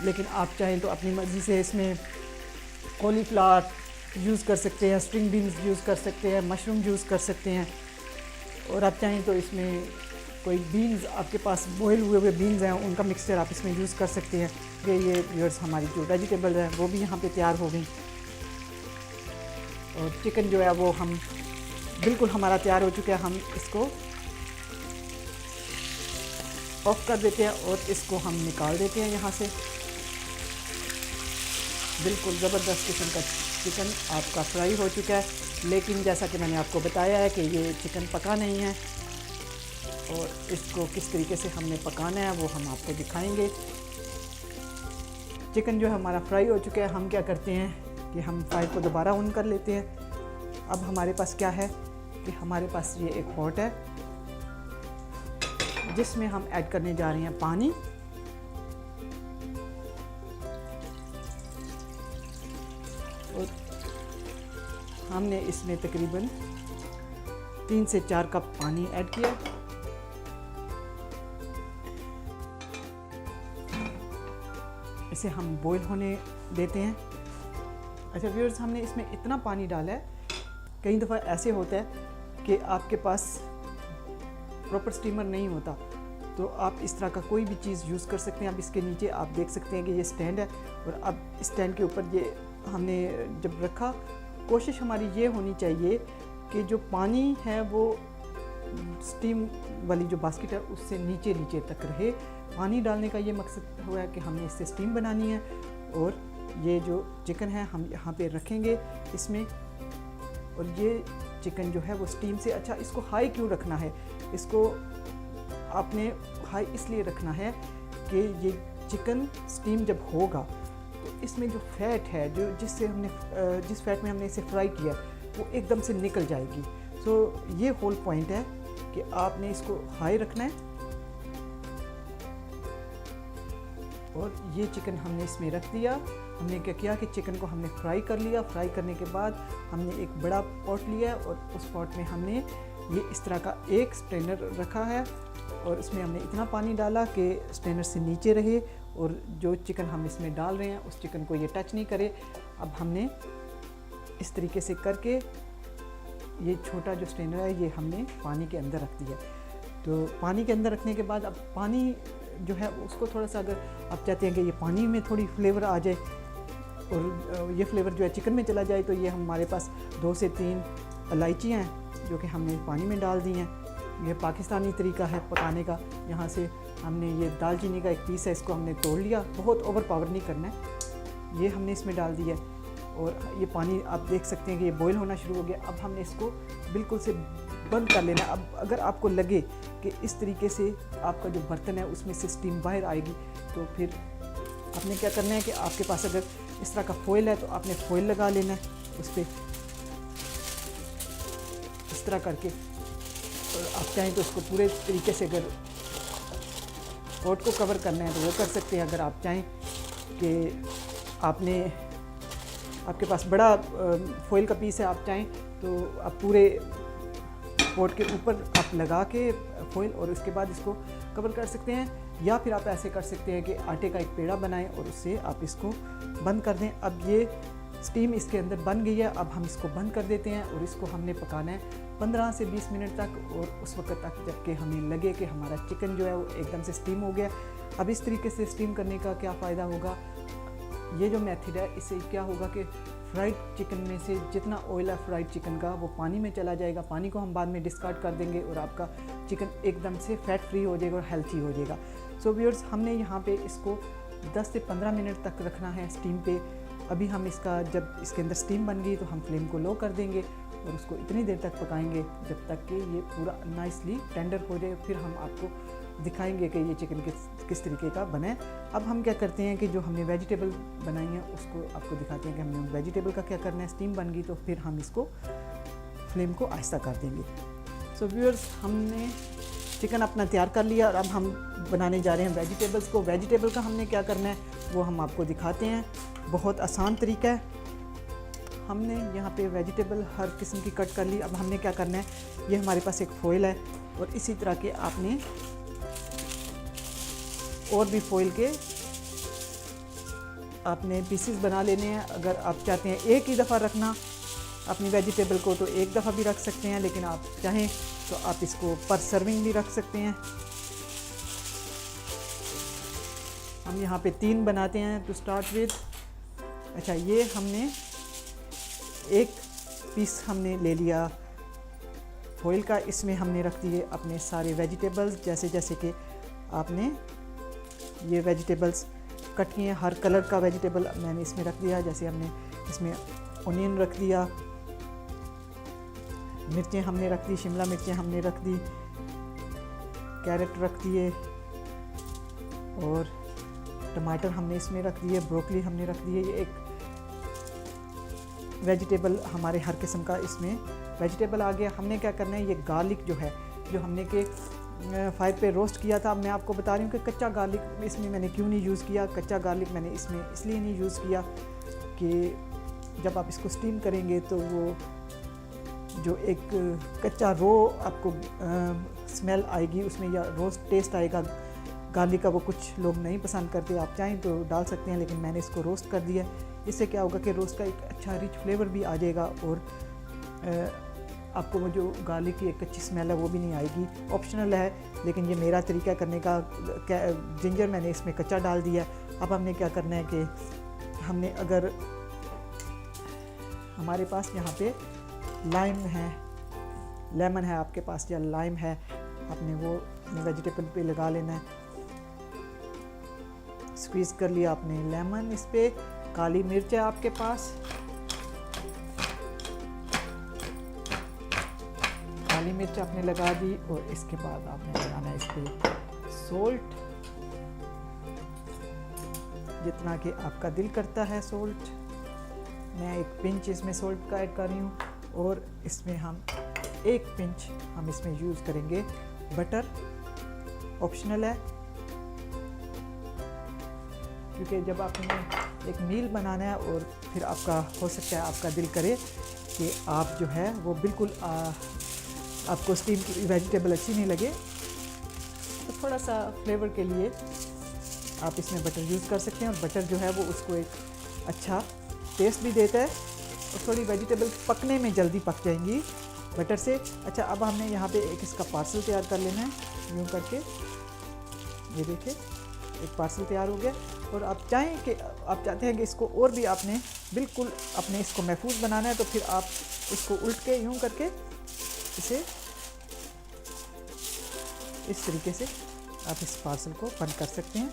लेकिन आप चाहें तो अपनी मर्ज़ी से इसमें कॉलीफ्लावर यूज़ कर सकते हैं, स्प्रिंग बीन्स यूज़ कर सकते हैं, मशरूम यूज़ कर सकते हैं, और आप चाहें तो इसमें कोई बीन्स आपके पास बॉयल हुए बीन्स हैं उनका मिक्सचर आप इसमें यूज़ कर सकते हैं। ये व्यूअर्स हमारी जो वेजिटेबल है वो भी यहाँ पे तैयार हो गई, और चिकन जो है वो हम बिल्कुल हमारा तैयार हो चुका है। हम इसको ऑफ कर देते हैं और इसको हम निकाल देते हैं यहाँ से। बिल्कुल ज़बरदस्त किस्म का चिकन आपका फ्राई हो चुका है, लेकिन जैसा कि मैंने आपको बताया है कि ये चिकन पका नहीं है, और इसको किस तरीके से हमने पकाना है वो हम आपको दिखाएंगे। चिकन जो है हमारा फ्राई हो चुका है। हम क्या करते हैं कि हम फ्राई को दोबारा ऑन कर लेते हैं। अब हमारे पास क्या है कि हमारे पास ये एक पॉट है जिसमें हम ऐड करने जा रहे हैं पानी, और हमने इसमें तकरीबन 3 से 4 कप पानी ऐड किया। इसे हम बॉईल होने देते हैं। अच्छा व्यूअर्स, हमने इसमें इतना पानी डाला है, कई दफ़ा ऐसे होता है कि आपके पास प्रॉपर स्टीमर नहीं होता, तो आप इस तरह का कोई भी चीज़ यूज़ कर सकते हैं। अब इसके नीचे आप देख सकते हैं कि ये स्टैंड है, और अब स्टैंड के ऊपर ये हमने जब रखा, कोशिश हमारी ये होनी चाहिए कि जो पानी है वो स्टीम वाली जो बास्केट है उससे नीचे तक रहे। पानी डालने का ये मकसद हुआ है कि हमने इससे स्टीम बनानी है, और ये जो चिकन है हम यहाँ पे रखेंगे इसमें, और ये चिकन जो है वो स्टीम से। अच्छा, इसको हाई क्यों रखना है? इसको आपने हाई इसलिए रखना है कि ये चिकन स्टीम जब होगा तो इसमें जो फैट है, जो जिस फैट में हमने इसे फ्राई किया वो एकदम से निकल जाएगी। सो ये होल पॉइंट है कि आपने इसको हाई रखना है। और ये चिकन हमने इसमें रख दिया। हमने क्या किया कि चिकन को हमने फ्राई कर लिया। फ्राई करने के बाद हमने एक बड़ा पॉट लिया, और उस पॉट में हमने ये इस तरह का एक स्ट्रेनर रखा है, और इसमें हमने इतना पानी डाला कि स्ट्रेनर से नीचे रहे, और जो चिकन हम इसमें डाल रहे हैं उस चिकन को ये टच नहीं करे। अब हमने इस तरीके से करके ये छोटा जो स्ट्रेनर है ये हमने पानी के अंदर रख दिया। तो पानी के अंदर रखने के बाद अब पानी जो है उसको थोड़ा सा, अगर आप चाहते हैं कि ये पानी में थोड़ी फ्लेवर आ जाए और ये फ्लेवर जो है चिकन में चला जाए, तो ये हमारे पास 2 से 3 इलायचियाँ हैं जो कि हमने पानी में डाल दी हैं। ये पाकिस्तानी तरीका है पकाने का। यहाँ से हमने ये दालचीनी का एक पीस है, इसको हमने तोड़ लिया, बहुत ओवर पावर नहीं करना है। ये हमने इसमें डाल दिया, और ये पानी आप देख सकते हैं कि ये बॉईल होना शुरू हो गया। अब हमने इसको बिल्कुल से बंद कर लेना। अब अगर आपको लगे कि इस तरीके से आपका जो बर्तन है उसमें से स्टीम बाहर आएगी, तो फिर आपने क्या करना है कि आपके पास अगर इस तरह का फॉइल है तो आपने फॉइल लगा लेना है उस पर, इस तरह करके। और आप चाहें तो इसको पूरे तरीके से अगर पॉट को कवर करना है तो वो कर सकते हैं। अगर आप चाहें कि आपके पास बड़ा फॉइल का पीस है, आप चाहें तो आप पूरे पॉट के ऊपर आप लगा के फॉइल, और उसके बाद इसको कवर कर सकते हैं। या फिर आप ऐसे कर सकते हैं कि आटे का एक पेड़ा बनाएं और उससे आप इसको बंद कर दें। अब ये स्टीम इसके अंदर बन गई है। अब हम इसको बंद कर देते हैं, और इसको हमने पकाना है 15 से 20 मिनट तक, और उस वक्त तक जबकि हमें लगे कि हमारा चिकन जो है वो एकदम से स्टीम हो गया। अब इस तरीके से स्टीम करने का क्या फ़ायदा होगा? ये जो मेथड है इससे क्या होगा कि फ्राइड चिकन में से जितना ऑयल है फ्राइड चिकन का वो पानी में चला जाएगा। पानी को हम बाद में डिस्कार्ड कर देंगे, और आपका चिकन एकदम से फैट फ्री हो जाएगा और हेल्थी हो जाएगा। सो व्यूअर्स, हमने यहाँ पे इसको 10 से 15 मिनट तक रखना है स्टीम पे, अभी हम इसका जब इसके अंदर स्टीम बन गई तो हम फ्लेम को लो कर देंगे और उसको इतनी देर तक पकाएंगे जब तक कि ये पूरा नाइसली टेंडर हो जाए। फिर हम आपको दिखाएंगे कि ये चिकन किस तरीके का बना है। अब हम क्या करते हैं कि जो हमने वेजिटेबल बनाई है उसको आपको दिखाते हैं कि हमने वेजिटेबल का क्या करना है। स्टीम बन गई तो फिर हम इसको फ्लेम को आहिस्ता कर देंगे। सो व्यूअर्स, हमने चिकन अपना तैयार कर लिया और अब हम बनाने जा रहे हैं वेजिटेबल्स को। वेजिटेबल का हमने क्या करना है वो हम आपको दिखाते हैं। बहुत आसान तरीका है। हमने यहाँ पे वेजिटेबल हर किस्म की कट कर ली। अब हमने क्या करना है, ये हमारे पास एक फॉइल है और इसी तरह के आपने और भी फॉइल के आपने पीसेस बना लेने हैं। अगर आप चाहते हैं एक ही दफ़ा रखना अपनी वेजिटेबल को तो एक दफ़ा भी रख सकते हैं, लेकिन आप चाहें तो आप इसको पर सर्विंग भी रख सकते हैं। हम यहाँ पे 3 बनाते हैं टू स्टार्ट विद। अच्छा, ये हमने एक पीस हमने ले लिया फॉइल का, इसमें हमने रख दिए अपने सारे वेजिटेबल्स। जैसे जैसे कि आपने ये वेजिटेबल्स कट किए, हर कलर का वेजिटेबल मैंने इसमें रख दिया। जैसे हमने इसमें ऑनियन रख दिया, मिर्चें हमने रख दी, शिमला मिर्चें हमने रख दी, कैरेट रख दिए और टमाटर हमने इसमें रख दिए, ब्रोकली हमने रख दिए। ये एक वेजिटेबल हमारे हर किस्म का इसमें वेजिटेबल आ गया। हमने क्या करना है, ये गार्लिक जो है जो हमने के फायर पे रोस्ट किया था, मैं आपको बता रही हूँ कि कच्चा गार्लिक इसमें मैंने क्यों नहीं यूज़ किया। कच्चा गार्लिक मैंने इसमें इसलिए नहीं यूज़ किया कि जब आप इसको स्टीम करेंगे तो वो जो एक कच्चा रो आपको स्मेल आएगी उसमें, या रोस्ट टेस्ट आएगा गार्लिक का, वो कुछ लोग नहीं पसंद करते। आप चाहें तो डाल सकते हैं, लेकिन मैंने इसको रोस्ट कर दिया। इससे क्या होगा कि रोस्ट का एक अच्छा रिच फ्लेवर भी आ जाएगा और आपको वो जो गार्लिक की एक अच्छी स्मेल है वो भी नहीं आएगी। ऑप्शनल है, लेकिन ये मेरा तरीका करने का। जिंजर मैंने इसमें कच्चा डाल दिया। अब हमने क्या करना है कि हमने अगर हमारे पास यहाँ पे लाइम है, लेमन है आपके पास या लाइम है, आपने वो वेजिटेबल पे लगा लेना है। स्क्वीज़ कर लिया आपने लेमन इस पे। काली मिर्च है आपके पास, काली मिर्च आपने लगा दी और इसके बाद आपने लगाना है इस पे सोल्ट, जितना कि आपका दिल करता है सोल्ट। मैं एक पिंच इसमें सोल्ट का ऐड कर रही हूँ और इसमें हम एक पिंच हम इसमें यूज़ करेंगे बटर। ऑप्शनल है, क्योंकि जब आपने एक मील बनाना है और फिर आपका हो सकता है आपका दिल करे कि आप जो है वो बिल्कुल आपको स्टीम की वेजिटेबल अच्छी नहीं लगे, तो थोड़ा सा फ्लेवर के लिए आप इसमें बटर यूज़ कर सकते हैं। और बटर जो है वो उसको एक अच्छा टेस्ट भी देता है और थोड़ी वेजिटेबल पकने में जल्दी पक जाएंगी बटर से। अच्छा, अब हमने यहाँ पे एक इसका पार्सल तैयार कर लेना है यूँ करके। ये देखिए एक पार्सल तैयार हो गया। और आप चाहें कि आप चाहते हैं कि इसको और भी आपने बिल्कुल अपने इसको महफूज बनाना है, तो फिर आप इसको उल्ट के यूँ करके इसे इस तरीके से आप इस पार्सल को बंद कर सकते हैं।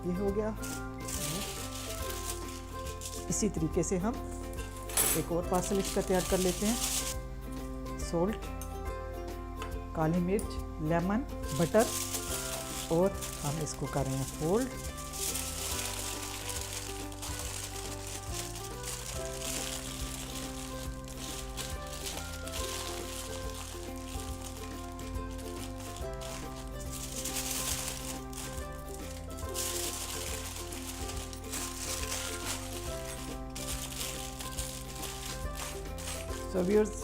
ये हो गया। इसी तरीके से हम एक और पार्सल इसका तैयार कर लेते हैं। सोल्ट, काली मिर्च, लेमन, बटर और हम इसको कर रहे हैं फोल्ड। सो व्यूअर्स,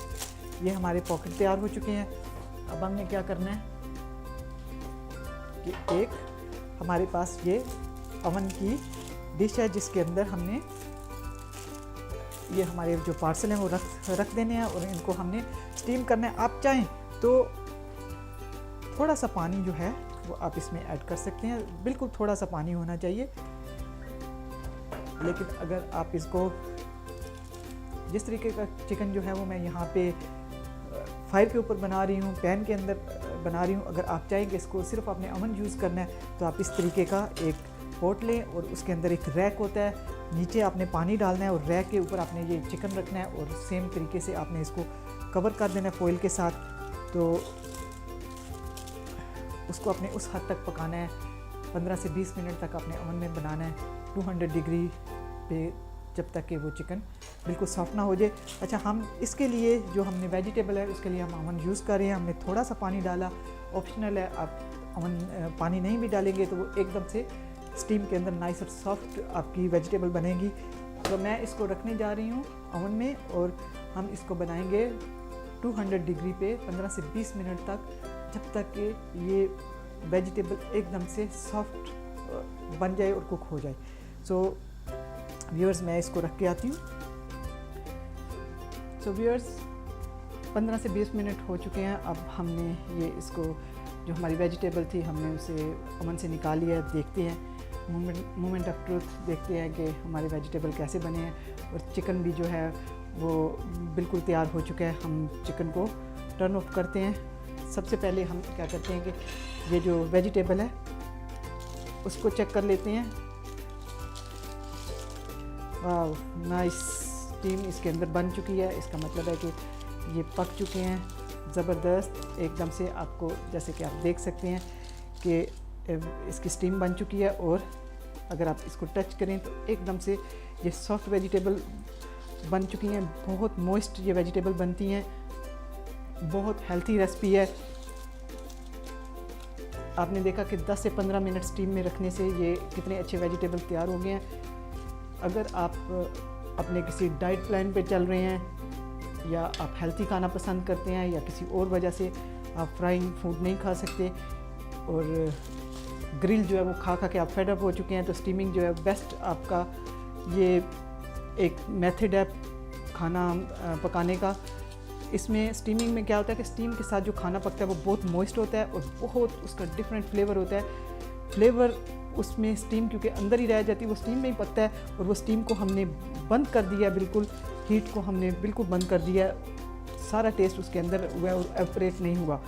ये हमारे पॉकेट तैयार हो चुके हैं। अब हमने क्या करना है कि एक हमारे पास ये ओवन की डिश है जिसके अंदर हमने ये हमारे जो पार्सल हैं वो रख देने हैं और इनको हमने स्टीम करना है। आप चाहें तो थोड़ा सा पानी जो है वो आप इसमें ऐड कर सकते हैं, बिल्कुल थोड़ा सा पानी होना चाहिए। लेकिन अगर आप इसको जिस तरीके का चिकन जो है वो मैं यहाँ पे फायर के ऊपर बना रही हूँ, पैन के अंदर बना रही हूँ। अगर आप चाहेंगे इसको सिर्फ आपने अवन यूज़ करना है तो आप इस तरीके का एक पॉट लें और उसके अंदर एक रैक होता है, नीचे आपने पानी डालना है और रैक के ऊपर आपने ये चिकन रखना है और सेम तरीके से आपने इसको कवर कर देना है फॉइल के साथ। तो उसको आपने उस हद तक पकाना है, 15 से 20 मिनट तक आपने अवन में बनाना है 200 डिग्री पे, जब तक कि वो चिकन बिल्कुल सॉफ्ट ना हो जाए। अच्छा, हम इसके लिए जो हमने वेजिटेबल है उसके लिए हम अवन यूज़ कर रहे हैं। हमने थोड़ा सा पानी डाला, ऑप्शनल है, आप अवन पानी नहीं भी डालेंगे तो वो एकदम से स्टीम के अंदर नाइस और सॉफ्ट आपकी वेजिटेबल बनेगी। तो मैं इसको रखने जा रही हूँ अवन में और हम इसको बनाएंगे 200 डिग्री पे 15 से 20 मिनट तक, जब तक कि ये वेजिटेबल एकदम से सॉफ्ट बन जाए और कुक हो जाए। सो व्यूअर्स, मैं इसको रख के आती हूँ। सो व्यूअर्स, 15 से 20 मिनट हो चुके हैं। अब हमने ये इसको जो हमारी वेजिटेबल थी हमने उसे अवन से निकाल लिया है। देखते हैं मोमेंट ऑफ ट्रूथ, देखते हैं कि हमारे वेजिटेबल कैसे बने हैं और चिकन भी जो है वो बिल्कुल तैयार हो चुका है। हम चिकन को टर्न ऑफ करते हैं। सबसे पहले हम क्या करते हैं कि ये जो वेजिटेबल है उसको चेक कर लेते हैं। वाह, नाइस, स्टीम इसके अंदर बन चुकी है, इसका मतलब है कि ये पक चुके हैं ज़बरदस्त एकदम से। आपको जैसे कि आप देख सकते हैं कि इसकी स्टीम बन चुकी है और अगर आप इसको टच करें तो एकदम से ये सॉफ्ट वेजिटेबल बन चुकी हैं। बहुत मॉइस्ट ये वेजिटेबल बनती हैं, बहुत हेल्थी रेसिपी है। आपने देखा कि 10 से 15 मिनट स्टीम में रखने से ये कितने अच्छे वेजिटेबल तैयार हो गए हैं। अगर आप अपने किसी डाइट प्लान पे चल रहे हैं या आप हेल्थी खाना पसंद करते हैं या किसी और वजह से आप फ्राइंग फूड नहीं खा सकते और ग्रिल जो है वो खा खा के आप फेड अप हो चुके हैं, तो स्टीमिंग जो है बेस्ट आपका ये एक मेथड है खाना पकाने का। इसमें स्टीमिंग में क्या होता है कि स्टीम के साथ जो खाना पकता है वो बहुत मॉइस्ट होता है और बहुत उसका डिफरेंट फ्लेवर होता है। फ्लेवर उसमें स्टीम क्योंकि अंदर ही रह जाती है, वो स्टीम में ही पकता है और वो स्टीम को हमने बंद कर दिया, बिल्कुल हीट को हमने बिल्कुल बंद कर दिया, सारा टेस्ट उसके अंदर हुआ और एवपोरेट नहीं हुआ।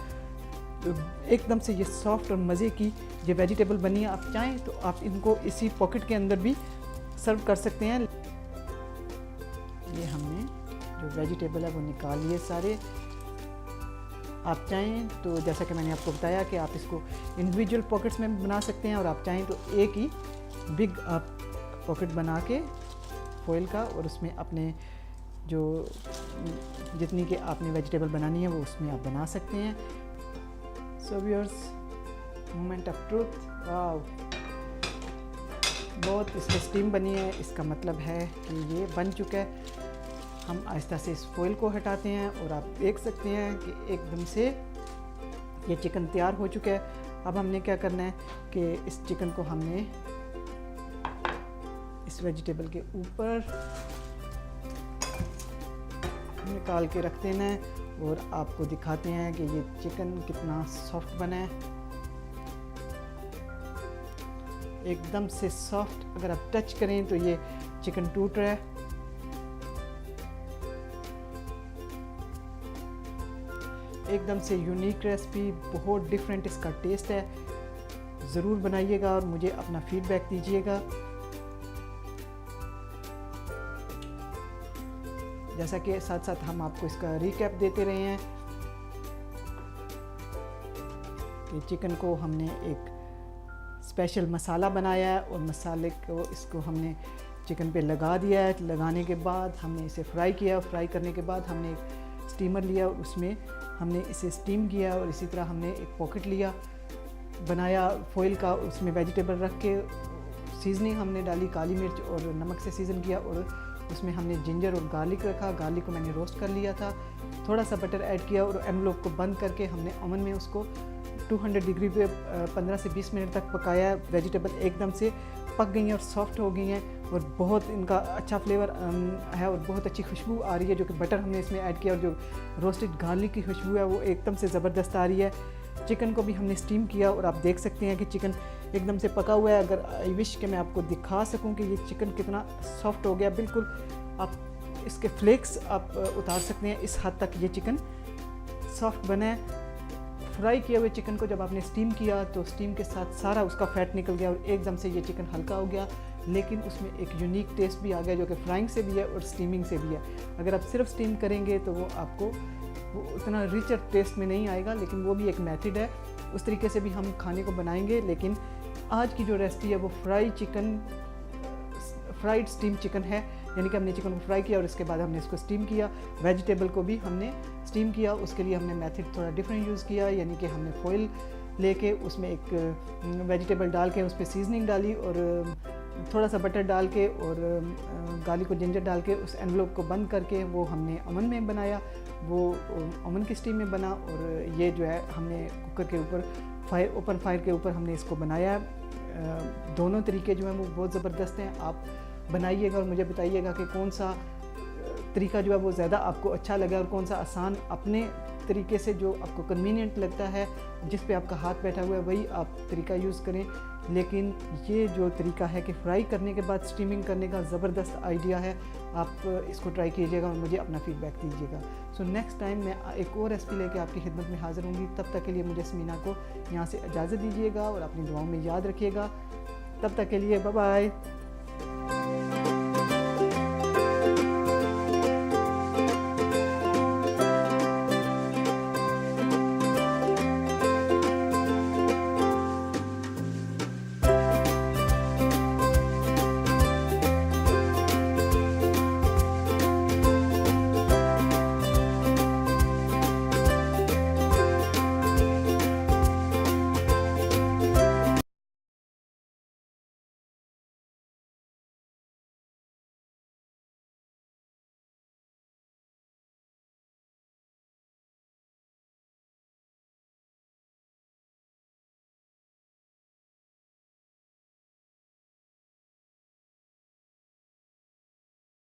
तो एकदम से ये सॉफ्ट और मज़े की ये वेजिटेबल बनी है। आप चाहें तो आप इनको इसी पॉकेट के अंदर भी सर्व कर सकते हैं। ये हमने जो वेजिटेबल है वो निकाल लिए सारे। आप चाहें तो जैसा कि मैंने आपको बताया कि आप इसको इंडिविजुअल पॉकेट्स में बना सकते हैं और आप चाहें तो एक ही बिग आप पॉकेट बना के फॉइल का और उसमें अपने जो जितनी के आपने वेजिटेबल बनानी है वो उसमें आप बना सकते हैं। So viewers, moment of truth, वाह, बहुत इसमें स्टीम बनी है, इसका मतलब है कि ये बन चुका है। हम आहिस्ता से इस फॉइल को हटाते हैं और आप देख सकते हैं कि एकदम से ये चिकन तैयार हो चुका है। अब हमने क्या करना है कि इस चिकन को हमने इस वेजिटेबल के ऊपर निकाल के रख देना है और आपको दिखाते हैं कि ये चिकन कितना सॉफ्ट बना है, एकदम से सॉफ्ट। अगर आप टच करें तो ये चिकन टूट रहा है। एकदम से यूनिक रेसिपी, बहुत डिफरेंट इसका टेस्ट है। ज़रूर बनाइएगा और मुझे अपना फीडबैक दीजिएगा। जैसा कि साथ साथ हम आपको इसका रिकैप देते रहे हैं कि चिकन को हमने एक स्पेशल मसाला बनाया है और मसाले को इसको हमने चिकन पे लगा दिया है। लगाने के बाद हमने इसे फ्राई किया, फ्राई करने के बाद हमने एक स्टीमर लिया और उसमें हमने इसे स्टीम किया और इसी तरह हमने एक पॉकेट लिया बनाया फॉइल का, उसमें वेजिटेबल रख के सीजनिंग हमने डाली, काली मिर्च और नमक से सीज़न किया और उसमें हमने जिंजर और गार्लिक रखा। गार्लिक को मैंने रोस्ट कर लिया था, थोड़ा सा बटर ऐड किया और एनवलप को बंद करके हमने ओवन में उसको 200 डिग्री पे 15 से 20 मिनट तक पकाया। वेजिटेबल एकदम से पक गई हैं और सॉफ्ट हो गई हैं और बहुत इनका अच्छा फ्लेवर है और बहुत अच्छी खुशबू आ रही है जो कि बटर हमने इसमें ऐड किया और जो रोस्टेड गार्लिक की खुशबू है वो एकदम से ज़बरदस्त आ रही है। चिकन को भी हमने स्टीम किया और आप देख सकते हैं कि चिकन एकदम से पका हुआ है। अगर आई विश कि मैं आपको दिखा सकूं कि ये चिकन कितना सॉफ्ट हो गया, बिल्कुल आप इसके फ्लेक्स आप उतार सकते हैं। इस हद तक ये चिकन सॉफ्ट बना है। फ्राई किए हुए चिकन को जब आपने स्टीम किया तो स्टीम के साथ सारा उसका फैट निकल गया और एकदम से ये चिकन हल्का हो गया, लेकिन उसमें एक यूनिक टेस्ट भी आ गया जो कि फ्राइंग से भी है और स्टीमिंग से भी है। अगर आप सिर्फ स्टीम करेंगे तो वो आपको वो उतना रिचर टेस्ट में नहीं आएगा, लेकिन वो भी एक मेथड है, उस तरीके से भी हम खाने को बनाएंगे। लेकिन आज की जो रेसिपी है वो फ्राइड स्टीम चिकन है, यानी कि हमने चिकन को फ्राई किया और इसके बाद हमने इसको स्टीम किया। वेजिटेबल को भी हमने स्टीम किया, उसके लिए हमने मेथड थोड़ा डिफरेंट यूज़ किया, यानी कि हमने फॉइल लेके उसमें एक वेजिटेबल डाल के उस पर सीजनिंग डाली और थोड़ा सा बटर डाल के और गार्लिक और जिंजर डाल के उस एनवलप को बंद करके वो हमने ओवन में बनाया। वो ओवन की स्टीम में बना और ये जो है हमने कुकर के ऊपर ओपन फायर के ऊपर हमने इसको बनाया। दोनों तरीके जो हैं वो बहुत ज़बरदस्त हैं। आप बनाइएगा और मुझे बताइएगा कि कौन सा तरीका जो है वो ज़्यादा आपको अच्छा लगा और कौन सा आसान, अपने तरीके से जो आपको कन्वीनियंट लगता है, जिस पे आपका हाथ बैठा हुआ है वही आप तरीका यूज़ करें। लेकिन ये जो तरीका है कि फ्राई करने के बाद स्टीमिंग करने का ज़बरदस्त आइडिया है, आप इसको ट्राई कीजिएगा और मुझे अपना फीडबैक दीजिएगा। सो नेक्स्ट टाइम मैं एक और रेसिपी लेके आपकी खिदमत में हाज़िर होंगी। तब तक के लिए मुझे स्मीना को यहाँ से इजाज़त दीजिएगा और अपनी दुआओं में याद रखिएगा। तब तक के लिए बाय बाय।